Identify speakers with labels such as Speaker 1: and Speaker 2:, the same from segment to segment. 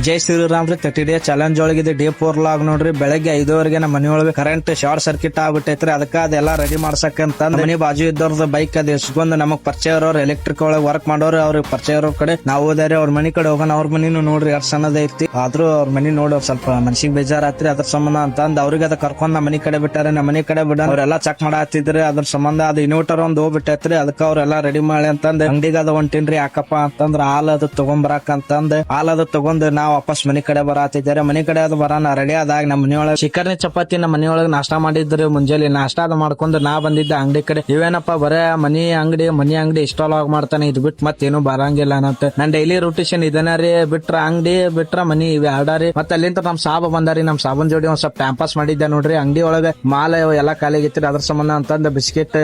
Speaker 1: ಜೈ ಶ್ರೀರಾಮ್ ರೀ 30 day challenge ಒಳಗಿದೆ day 4 log ನೋಡ್ರಿ. ಬೆಳಗ್ಗೆ 5:30ಗೆ ನಮ್ಮ ಮನೆಯೊಳಗೆ ಕರೆಂಟ್ ಶಾರ್ಟ್ ಸರ್ಕ್ಯೂಟ್ ಆಗ್ಬಿಟ್ಟೈತ್ರಿ. ಅದಕ್ಕ ಅದೆಲ್ಲ ರೆಡಿ ಮಾಡ್ಸಕಂತ ಮನಿ ಬಾಜು ಇದ್ದವ್ರದ್ದು ಬೈಕ್ ಅದ್ ಎಸ್ಕೊಂಡ್ ನಮಗ್ ಪರಿಚಯ ಅವ್ರ ಎಲೆಕ್ಟ್ರಿಕ್ ಒಳಗೆ ವರ್ಕ್ ಮಾಡೋರು ಅವ್ರ ಪರಿಚಯ ಅವ್ರ ಕಡೆ ನಾವು ಹೋದಾರೆ ಅವ್ರ ಮನಿ ಕಡೆ ಹೋಗೋಣ. ಅವ್ರ ಮನಿನು ನೋಡ್ರಿ ಎಷ್ಟ್ ಸಣ್ಣದ ಐತಿ. ಆದ್ರೂ ಅವ್ರ ಮನಿ ನೋಡಿ ಸ್ವಲ್ಪ ಮನ್ಸಿಗೆ ಬೇಜಾರಾತ್ರಿ. ಅದ್ರ ಸಂಬಂಧ ಅಂತಂದ್ ಅವ್ರಿಗೆ ಅದ ಕರ್ಕೊಂಡ್ ನಮ್ಮ ಮನಿ ಕಡೆ ಬಿಟ್ಟಾರೆ. ನಮ್ಮ ಮನಿ ಕಡೆ ಬಿಡ ಅವ್ರೆಲ್ಲಾ ಚೆಕ್ ಮಾಡಾತಿದ್ರಿ. ಅದ್ರ ಸಂಬಂಧ ಅದ್ ಇನ್ವರ್ಟರ್ ಒಂದ್ ಹೋಗ್ಬಿಟ್ಟೈತ್ರಿ. ಅದಕ್ಕ ಅವ್ರೆಲ್ಲಾ ರೆಡಿ ಮಾಡಿ ಅಂತಂದ್ ಅಂಗಡಿಗೆ ಅದ ಹೊಂಟಿನ್ರಿ. ಯಾಕಪ್ಪ ಅಂತಂದ್ರ ಹಾಲ್ ಅದು ತಗೊಂಬರಾಕ ಅಂತಂದ್ ಹಾಲ್ ಅದು ತಗೊಂಡ್ ನಾವ್ ವಾಪಸ್ ಮನಿ ಕಡೆ ಬರಾತಿದ್ದಾರೆ. ಮನಿ ಕಡೆ ಅದು ಬರಾನ ರೆಡಿ ಆದಾಗ ನಮ್ಮ ಮನಿಯೊಳಗೆ ಶಿಖರ್ನಿ ಚಪಾತಿ ನಮ್ಮ ಮನಿಯೊಳಗೆ ನಾಷ್ಟಾ ಮಾಡಿದ್ರಿ. ಮುಂಜಾನೆ ನಾಷ್ಟಾ ಅದ ಮಾಡ್ಕೊಂಡ್ ನಾ ಬಂದಿದ್ದೆ ಅಂಗಡಿ ಕಡೆ. ಇವೇನಪ್ಪ ಬರೇ ಮನಿ ಅಂಗಡಿ ಇಷ್ಟಲಾಗ್ ಮಾಡ್ತಾನೆ, ಇದು ಬಿಟ್ ಮತ್ತೇನು ಬರಂಗಿಲ್ಲ ಅನ್ನತ್ತೆ. ನನ್ ಡೈಲಿ ರೊಟೇಷನ್ ಇದನ್ನ ರೀ. ಬಿಟ್ರ ಅಂಗಡಿ ಬಿಟ್ರ ಮನಿ ಇವೆ ಆಡಾರಿ. ಮತ್ತೆ ಅಲ್ಲಿಂದ ನಮ್ ಸಾಬ ಬಂದಾರಿ. ನಮ್ ಸಾಬನ್ ಜೋಡಿ ಒಂದ್ ಸ್ವಲ್ಪ ಟೈಮ್ ಪಾಸ್ ಮಾಡಿದ್ದೆ ನೋಡ್ರಿ. ಅಂಗಡಿ ಒಳಗೆ ಮಾಲ ಎಲ್ಲಾ ಖಾಲಿಗಿತ್ರಿ. ಅದ್ರ ಸಂಬಂಧ ಅಂತಂದ ಬಿಸ್ಕೆಟ್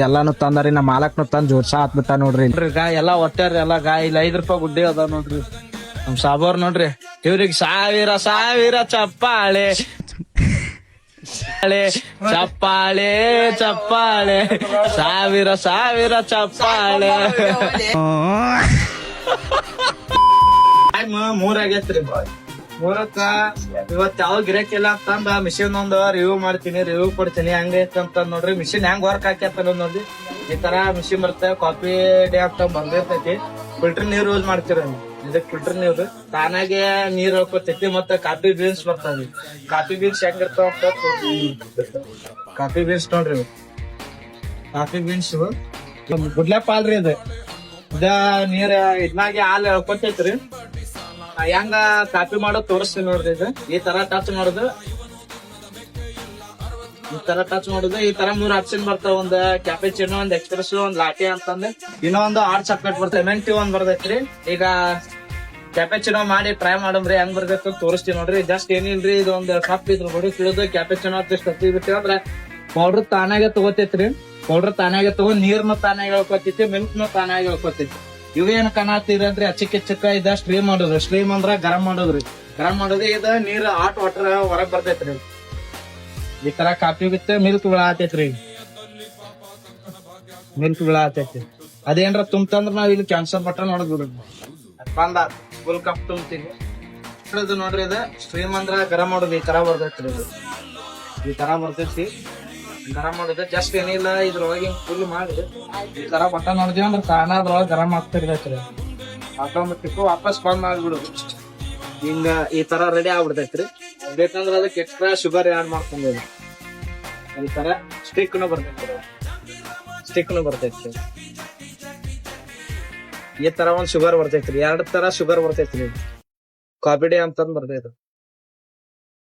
Speaker 1: ಎಲ್ಲಾನು ತಂದಾರಿ. ನಮ್ ಮಾಲಕ್ನು ತಂದ್ ಜೋಡ್ಸಾ ಹಾಕ್ಬಿಟ್ಟ ನೋಡ್ರಿ. ಗಾಯ ಎಲ್ಲಾ ಒಟ್ಟಾರಿ ಎಲ್ಲಾ ಗಾಯ ಇಲ್ಲ 5 ರೂಪಾಯಿ ಗುಡ್ಡಿ ಅದ ನೋಡ್ರಿ. ನಮ್ ಸಾಬೋರ್ ನೋಡ್ರಿ ಇವ್ರಿಗೆ ಸಾವಿರ ಚಪ್ಪಾಳೆ ಚಪ್ಪಾಳೆ ಚಪ್ಪಾಳೆ ಸಾವಿರ ಚಪ್ಪಾಳೆ. ಮೂರಾಗೈತ್ರಿ. ಮೂರಕ್ಕ ಇವತ್ ಯಾವ ಗಿರಾಕಿ ಇಲ್ಲ ಅಂತಂದ ಮಿಷಿನ್ ಒಂದ್ ರಿವ್ಯೂ ಮಾಡ್ತೀನಿ, ರಿವ್ಯೂ ಕೊಡ್ತೀನಿ. ಹಂಗೈತೆ ಅಂತ ನೋಡ್ರಿ ಮಿಷಿನ್ ಹೆಂಗ್ ವರ್ಕ್ ಹಾಕ್ಯತ್ತ ನೋಡ್ರಿ. ಈ ತರ ಮಿಷಿನ್ ಬರ್ತೇವೆ. ಕಾಫಿ ಡೇ ಅಂತ ಬಂದಿರ್ತೈತಿ. ಫಿಲ್ಟರ್ ನೀರ್ ಯೂಸ್ ಮಾಡ್ತೀರ. ಇದಕ್ ಫಿಲ್ಟರ್ ನೀರು ತಾನಾಗೆ ನೀರ್ ಹಾಕೋತೈತಿ. ಮತ್ತ ಕಾಫಿ ಬೀನ್ಸ್ ಬರ್ತದೆ. ಕಾಫಿ ಬೀನ್ಸ್ ಹೆಂಗಿರ್ತಾವ ಕಾಫಿ ಬೀನ್ಸ್ ನೋಡ್ರಿ. ಕಾಫಿ ಬೀನ್ಸ್ ಗುಡ್ಲಪ್ಪ ಅಲ್ರಿ. ಇದ ನೀರ್ ಇದ್ನಾಗೆ ಹಾಲ್ ಹೇಳ್ಕೊತೈತ್ರಿ. ಹೆಂಗ ಕಾಫಿ ಮಾಡೋದ್ ತೋರಿಸ್ತೀನಿ ನೋಡ್ರಿ. ಇದು ಈ ತರ ಟಚ್ ಮಾಡುದು, ಈ ತರ 3 ಆಪ್ಷನ್ ಬರ್ತಾವ. ಒಂದ್ ಕ್ಯಾಪೆಚಿನೋ, ಒಂದ್ ಎಕ್ಸ್ಪ್ರೆಸ್, ಒಂದ್ ಲಾಟೆ ಅಂತಂದ್ರೆ ಇನ್ನೊಂದು ಹಾಟ್ ಚಾಕ್ಲೇಟ್ ಬರ್ತದೆ. ಮೆಂಟಿ ಒಂದ್ ಬರ್ತೈತ್ರಿ. ಈಗ ಕ್ಯಾಪೆಚಿನೋ ಮಾಡಿ ಟ್ರೈ ಮಾಡಮ್ರಿ ಹೆಂಗ್ ಬರ್ತೈತಿ ತೋರಿಸ್ತೀವಿ ನೋಡ್ರಿ. ಜಸ್ಟ್ ಏನಿಲ್ರಿ ಇದು ಒಂದ್ ಕಪ್ ಇದ್ರ ನೋಡಿ ತಿಳಿದು ಕ್ಯಾಪೆಚಿನೋ ಅಂತ ಹತ್ತಿ ಬಿಟ್ಟಿವಿ ಅಂದ್ರ ಪೌಡರ್ ತಾನಾಗೆ ತಗೋತೈತ್ರಿ. ಪೌಡರ್ ತಾನಾಗೆ ತಗೊಂಡ್ ನೀರ್ನು ತಾನಾಗೆ ಹೇಳ್ಕೊತೈತಿ, ಮಿಲ್ಕ್ನು ತಾನಾಗೆ ಹೇಳ್ಕೊತೈತಿ. ಇವೇನ್ ಕಾಣತ್ತೀರಿ ಅಂದ್ರೆ ಅಚ್ಚಕ್ಕ ಇದ ಸ್ಟ್ರೀಮ್ ಮಾಡೋದು. ಸ್ಟ್ರೀಮ್ ಅಂದ್ರ ಗರಂ ಮಾಡೋದ್ರಿ. ಗರಂ ಮಾಡೋದು ಇದ ನೀರ್ ಹಾಟ್ ವಾಟರ್ ಹೊರಗ್ ಬರ್ತೈತ್ರಿ. ಈ ತರ ಕಾಫಿ ಬಿತ್ತೆ ಮಿಲ್ಕ್ ಬೀಳಾತೈತ್ರಿ. ಮಿಲ್ಕ್ ಬೀಳಾತೈತಿ. ಅದೇನ್ರ ತುಂಬಂದ್ರ ನಾವ್ ಇಲ್ಲಿ ಕ್ಯಾನ್ಸಲ್ ಬಟನ್ ಹೊಡೆದ್ ಬಿಡುದು. ಬಂದ ಫುಲ್ ಕಪ್ ತುಂಬ್ತೀವಿ ನೋಡ್ರಿ. ಇದು ಸ್ಟ್ರೀಮ್ ಅಂದ್ರ ಗರಂ ಮಾಡೋದು. ಈ ತರ ಬರ್ತೈತ್ರಿ. ಇದು ಈ ತರ ಬರ್ತೈತಿ ಗರಂ ಮಾಡೋದು. ಜಸ್ಟ್ ಏನಿಲ್ಲ ಇದ್ರೊಳಗೆ ಫುಲ್ ಮಾಡಿ ಈ ತರ ಬಟನ್ ನೋಡಿದ್ವಿ ಅಂದ್ರೆ ತಾನ ಅದ್ರೊಳಗೆ ಗರಂ ಆಗ್ತಿರ್ತೈತ್ರಿ. ಆಟೋಮೆಟಿಕ್ ವಾಪಸ್ ಬಂದ್ ಮಾಡ್ಬಿಡುದು. ಹಿಂಗ ಈ ತರ ರೆಡಿ ಆಗ್ಬಿಡ್ತೈತ್ರಿ. ಬೇಕಂದ್ರ ಅದಕ್ಕೆ ಎಕ್ಸ್ಟ್ರಾ ಶುಗರ್ ಆಡ್ ಮಾಡ್ಕೊಂಬೋದು. ಈ ತರ ಸ್ಟಿಕ್ನು ಬರ್ತೈತ್ರಿ. ಈ ತರ ಒಂದ್ ಶುಗರ್ ಬರ್ತೈತ್ರಿ. 2 ತರ ಶುಗರ್ ಬರ್ತೈತ್ರಿ. ಕಾಫಿ ಡೇ ಅಂತಂದ್ ಬರ್ತೈತ್ರಿ.